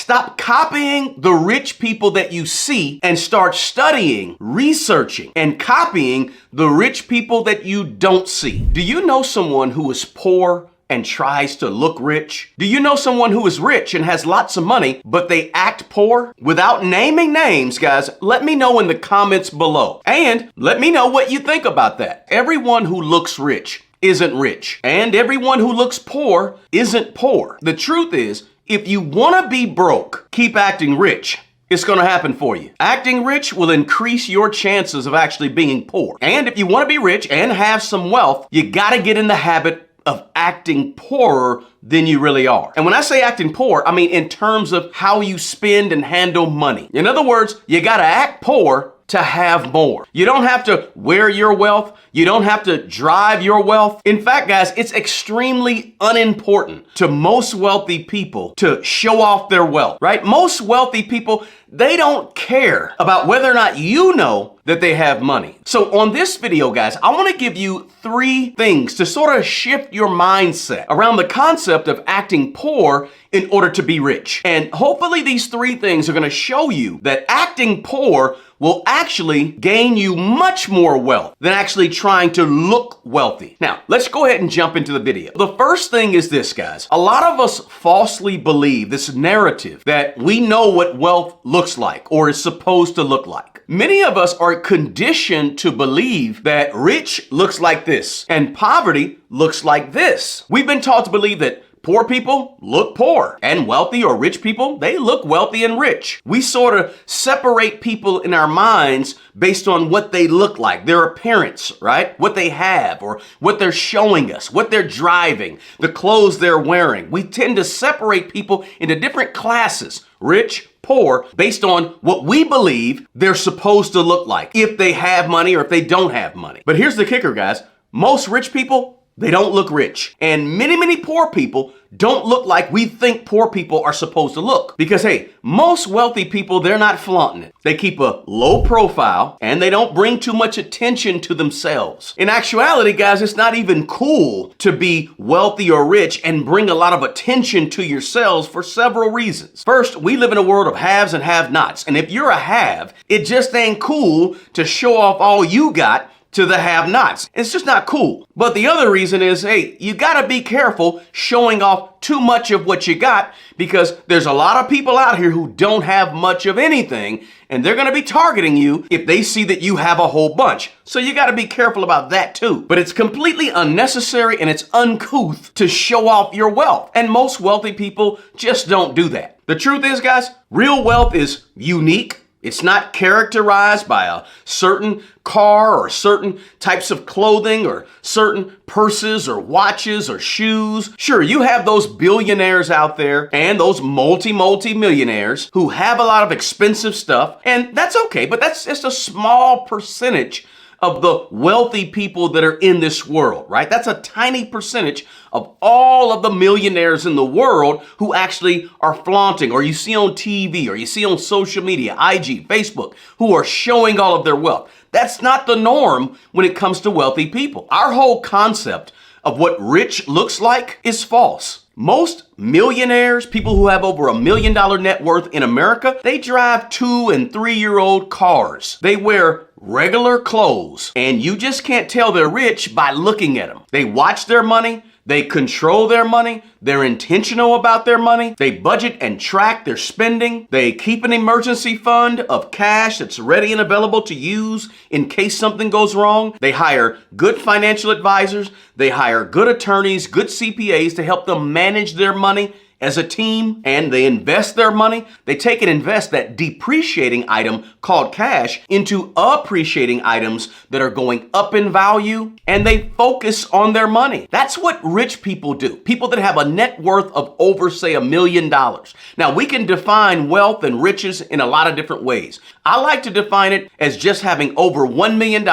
Stop copying the rich people that you see and start studying, researching, and copying the rich people that you don't see. Do you know someone who is poor and tries to look rich? Do you know someone who is rich and has lots of money, but they act poor? Without naming names, guys, let me know in the comments below. And let me know what you think about that. Everyone who looks rich isn't rich, and everyone who looks poor isn't poor. The truth is, if you want to be broke, keep acting rich. It's going to happen for you. Acting rich will increase your chances of actually being poor. And if you want to be rich and have some wealth, you got to get in the habit of acting poorer than you really are. And when I say acting poor, I mean in terms of how you spend and handle money. In other words, you got to act poor to have more. You don't have to wear your wealth. You don't have to drive your wealth. In fact, guys, it's extremely unimportant to most wealthy people to show off their wealth, right? Most wealthy people, they don't care about whether or not you know that they have money. So on this video, guys, I want to give you 3 things to sort of shift your mindset around the concept of acting poor in order to be rich. And hopefully these 3 things are going to show you that acting poor will actually gain you much more wealth than actually trying to look wealthy. Now, let's go ahead and jump into the video. The first thing is this, guys. A lot of us falsely believe this narrative that we know what wealth looks like or is supposed to look like. Many of us are conditioned to believe that rich looks like this and poverty looks like this. We've been taught to believe that poor people look poor, and wealthy or rich people, they look wealthy and rich. We sort of separate people in our minds based on what they look like, their appearance, right? What they have or what they're showing us, what they're driving, the clothes they're wearing. We tend to separate people into different classes, rich, poor, based on what we believe they're supposed to look like, if they have money or if they don't have money. But here's the kicker, guys. Most rich people, they don't look rich. And many poor people don't look like we think poor people are supposed to look. Because, hey, most wealthy people, they're not flaunting it. They keep a low profile and they don't bring too much attention to themselves. In actuality, guys, it's not even cool to be wealthy or rich and bring a lot of attention to yourselves for several reasons. First, we live in a world of haves and have-nots. And if you're a have, it just ain't cool to show off all you got to the have-nots. It's just not cool. But the other reason is, hey, you gotta be careful showing off too much of what you got, because there's a lot of people out here who don't have much of anything, and they're gonna be targeting you if they see that you have a whole bunch. So you gotta be careful about that too. But it's completely unnecessary and it's uncouth to show off your wealth. And most wealthy people just don't do that. The truth is, guys, real wealth is unique. It's not characterized by a certain car or certain types of clothing or certain purses or watches or shoes. Sure, you have those billionaires out there and those multi-millionaires who have a lot of expensive stuff, and that's okay, but that's just a small percentage of the wealthy people that are in this world, right? That's a tiny percentage of all of the millionaires in the world who actually are flaunting, or you see on TV, or you see on social media, IG, Facebook, who are showing all of their wealth. That's not the norm when it comes to wealthy people. Our whole concept of what rich looks like is false. Most millionaires, people who have over $1 million net worth in America, they drive 2- and 3-year-old cars. They wear regular clothes, and you just can't tell they're rich by looking at them. They watch their money. They control their money. They're intentional about their money. They budget and track their spending. They keep an emergency fund of cash that's ready and available to use in case something goes wrong. They hire good financial advisors. They hire good attorneys, good CPAs to help them manage their money as a team, and they invest their money. They take and invest that depreciating item called cash into appreciating items that are going up in value, and they focus on their money. That's what rich people do. People that have a net worth of over, say, $1 million. Now, we can define wealth and riches in a lot of different ways. I like to define it as just having over $1 million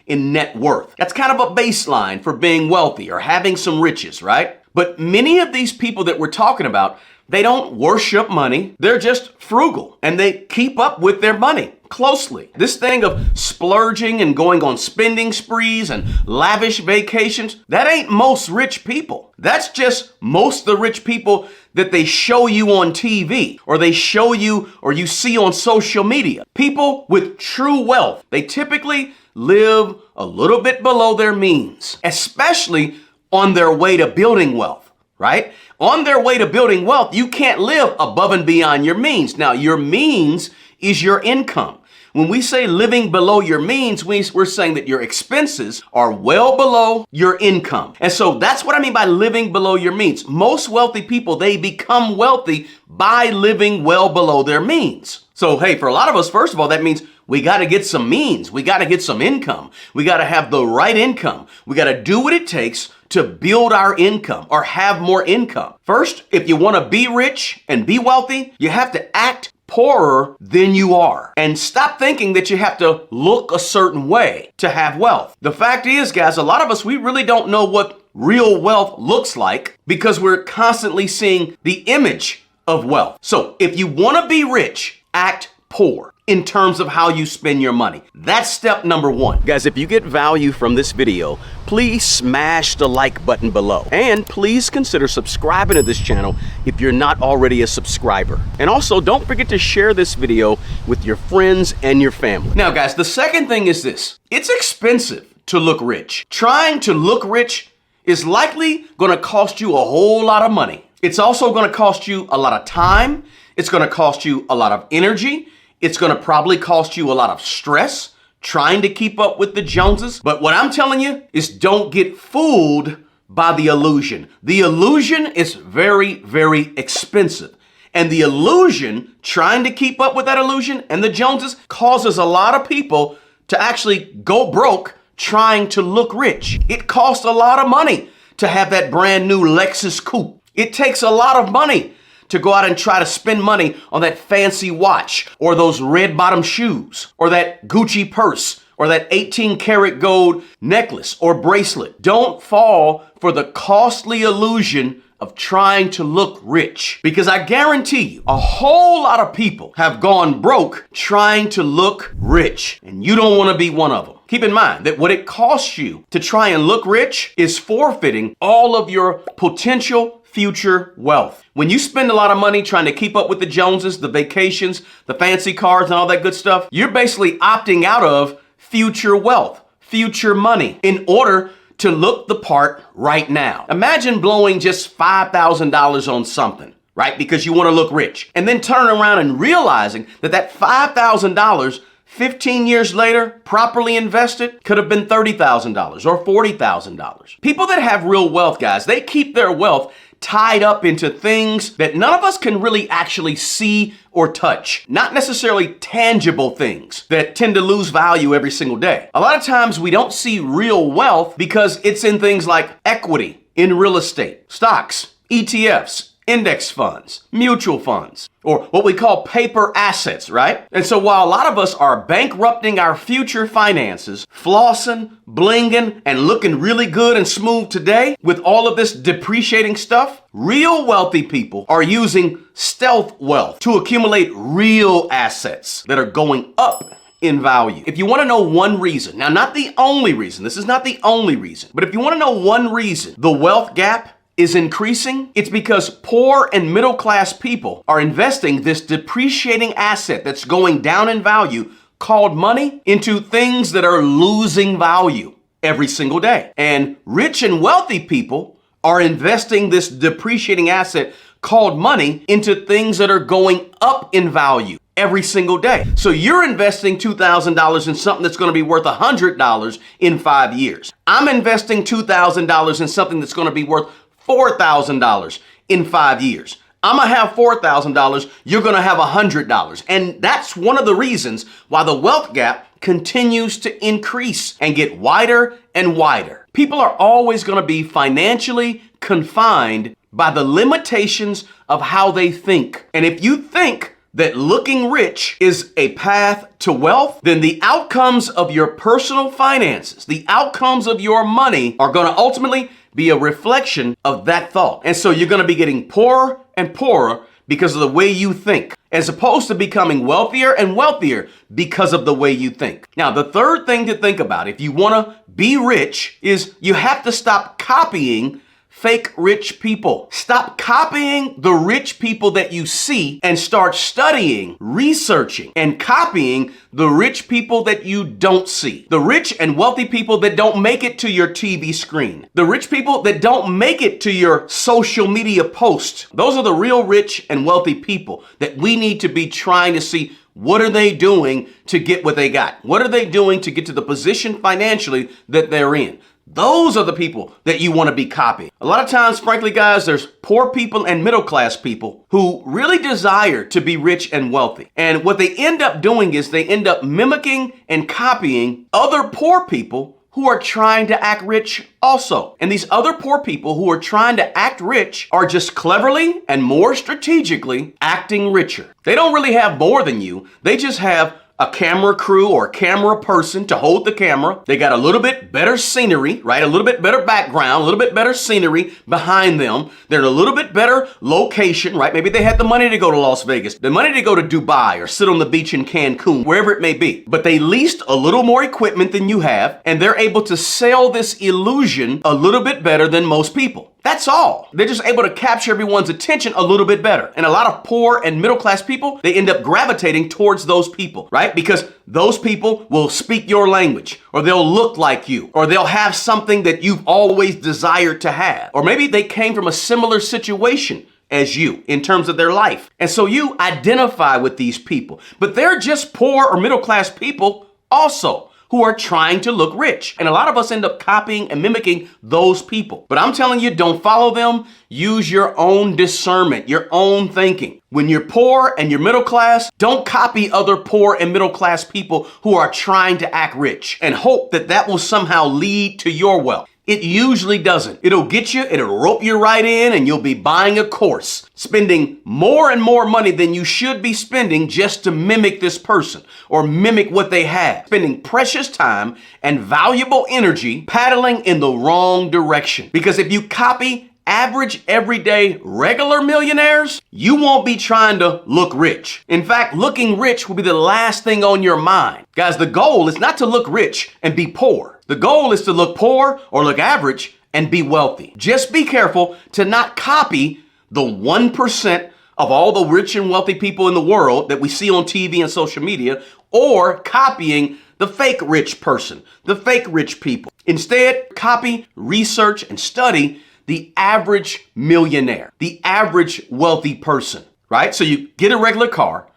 in net worth. That's kind of a baseline for being wealthy or having some riches, right? But many of these people that we're talking about, they don't worship money. They're just frugal, and they keep up with their money closely. This thing of splurging and going on spending sprees and lavish vacations, that ain't most rich people. That's just most of the rich people that they show you on TV or they show you or you see on social media. People with true wealth, they typically live a little bit below their means, especially on their way to building wealth, right? On their way to building wealth, you can't live above and beyond your means. Now, your means is your income. When we say living below your means, we're saying that your expenses are well below your income. And so that's what I mean by living below your means. Most wealthy people, they become wealthy by living well below their means. So, hey, for a lot of us, first of all, that means we got to get some means. We got to get some income. We got to have the right income. We got to do what it takes to build our income or have more income. First, if you want to be rich and be wealthy, you have to act poorer than you are. And stop thinking that you have to look a certain way to have wealth. The fact is, guys, a lot of us, we really don't know what real wealth looks like because we're constantly seeing the image of wealth. So if you want to be rich, act poor in terms of how you spend your money. That's step number one. Guys, if you get value from this video, please smash the like button below. And please consider subscribing to this channel if you're not already a subscriber. And also, don't forget to share this video with your friends and your family. Now, guys, the second thing is this. It's expensive to look rich. Trying to look rich is likely going to cost you a whole lot of money. It's also going to cost you a lot of time. It's going to cost you a lot of energy. It's going to probably cost you a lot of stress trying to keep up with the Joneses. But what I'm telling you is don't get fooled by the illusion. The illusion is very, very expensive. And the illusion, trying to keep up with that illusion and the Joneses, causes a lot of people to actually go broke trying to look rich. It costs a lot of money to have that brand new Lexus coupe. It takes a lot of money to go out and try to spend money on that fancy watch or those red bottom shoes or that Gucci purse or that 18 karat gold necklace or bracelet. Don't fall for the costly illusion of trying to look rich, because I guarantee you a whole lot of people have gone broke trying to look rich, and you don't want to be one of them. Keep in mind that what it costs you to try and look rich is forfeiting all of your potential future wealth. When you spend a lot of money trying to keep up with the Joneses, the vacations, the fancy cars, and all that good stuff, you're basically opting out of future wealth, future money, in order to look the part right now. Imagine blowing just $5,000 on something, right? Because you want to look rich. And then turning around and realizing that that $5,000 15 years later, properly invested, could have been $30,000 or $40,000. People that have real wealth, guys, they keep their wealth tied up into things that none of us can really actually see or touch. Not necessarily tangible things that tend to lose value every single day. A lot of times we don't see real wealth because it's in things like equity, in real estate, stocks, ETFs, index funds, mutual funds, or what we call paper assets, right? And so while a lot of us are bankrupting our future finances, flossing, blinging, and looking really good and smooth today with all of this depreciating stuff, real wealthy people are using stealth wealth to accumulate real assets that are going up in value. If you want to know one reason, now not the only reason, this is not the only reason, but if you want to know one reason the wealth gap is increasing, it's because poor and middle class people are investing this depreciating asset that's going down in value called money into things that are losing value every single day. And rich and wealthy people are investing this depreciating asset called money into things that are going up in value every single day. So you're investing $2,000 in something that's going to be worth $100 in 5 years. I'm investing $2,000 in something that's going to be worth $4,000 in 5 years. I'm going to have $4,000. You're going to have $100. And that's one of the reasons why the wealth gap continues to increase and get wider and wider. People are always going to be financially confined by the limitations of how they think. And if you think that looking rich is a path to wealth, then the outcomes of your personal finances, the outcomes of your money are going to ultimately be a reflection of that thought. And so you're going to be getting poorer and poorer because of the way you think, as opposed to becoming wealthier and wealthier because of the way you think. Now, the third thing to think about if you want to be rich is you have to stop copying fake rich people. Stop copying the rich people that you see and start studying, researching, and copying the rich people that you don't see. The rich and wealthy people that don't make it to your TV screen. The rich people that don't make it to your social media post. Those are the real rich and wealthy people that we need to be trying to see. What are they doing to get what they got? What are they doing to get to the position financially that they're in? Those are the people that you want to be copying. A lot of times, frankly, guys, there's poor people and middle class people who really desire to be rich and wealthy. And what they end up doing is they end up mimicking and copying other poor people who are trying to act rich also. And these other poor people who are trying to act rich are just cleverly and more strategically acting richer. They don't really have more than you. They just have a camera crew or a camera person to hold the camera. They got a little bit better scenery, right? A little bit better background, a little bit better scenery behind them. They're in a little bit better location, right? Maybe they had the money to go to Las Vegas, the money to go to Dubai or sit on the beach in Cancun, wherever it may be. But they leased a little more equipment than you have, and they're able to sell this illusion a little bit better than most people. That's all. They're just able to capture everyone's attention a little bit better. And a lot of poor and middle class people, they end up gravitating towards those people, right? Because those people will speak your language, or they'll look like you, or they'll have something that you've always desired to have. Or maybe they came from a similar situation as you in terms of their life. And so you identify with these people, but they're just poor or middle class people also, who are trying to look rich. And a lot of us end up copying and mimicking those people. But I'm telling you, don't follow them. Use your own discernment, your own thinking. When you're poor and you're middle class, don't copy other poor and middle class people who are trying to act rich and hope that that will somehow lead to your wealth. It usually doesn't. It'll get you, it'll rope you right in, and you'll be buying a course, spending more and more money than you should be spending just to mimic this person or mimic what they have, spending precious time and valuable energy paddling in the wrong direction. Because if you copy average, everyday, regular millionaires, you won't be trying to look rich. In fact, looking rich will be the last thing on your mind. Guys, the goal is not to look rich and be poor. The goal is to look poor or look average and be wealthy. Just be careful to not copy the 1% of all the rich and wealthy people in the world that we see on TV and social media, or copying the fake rich person, the fake rich people. Instead, copy, research, and study the average millionaire, the average wealthy person, right? So you get a regular car,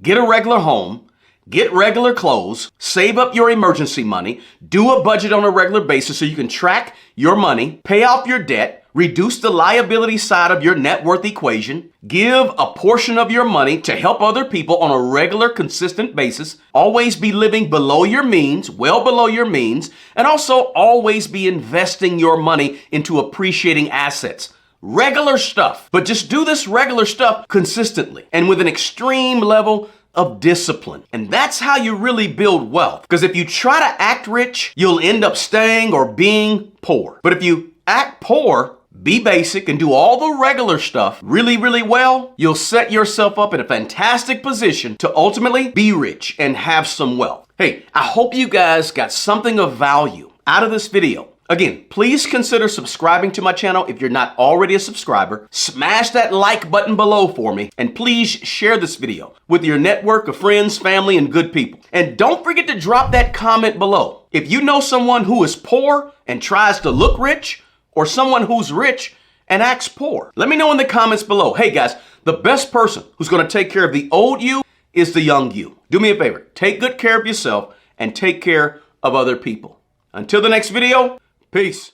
get a regular home, get regular clothes, save up your emergency money, do a budget on a regular basis so you can track your money, pay off your debt, reduce the liability side of your net worth equation, give a portion of your money to help other people on a regular, consistent basis, always be living below your means, well below your means, and also always be investing your money into appreciating assets. Regular stuff, but just do this regular stuff consistently and with an extreme level of discipline. And that's how you really build wealth. Because if you try to act rich, you'll end up staying or being poor. But if you act poor, be basic, and do all the regular stuff really, really well, you'll set yourself up in a fantastic position to ultimately be rich and have some wealth. Hey, I hope you guys got something of value out of this video. Again, please consider subscribing to my channel if you're not already a subscriber. Smash that like button below for me, and please share this video with your network of friends, family, and good people. And don't forget to drop that comment below. If you know someone who is poor and tries to look rich, or someone who's rich and acts poor, let me know in the comments below. Hey guys, the best person who's going to take care of the old you is the young you. Do me a favor, take good care of yourself and take care of other people. Until the next video, peace.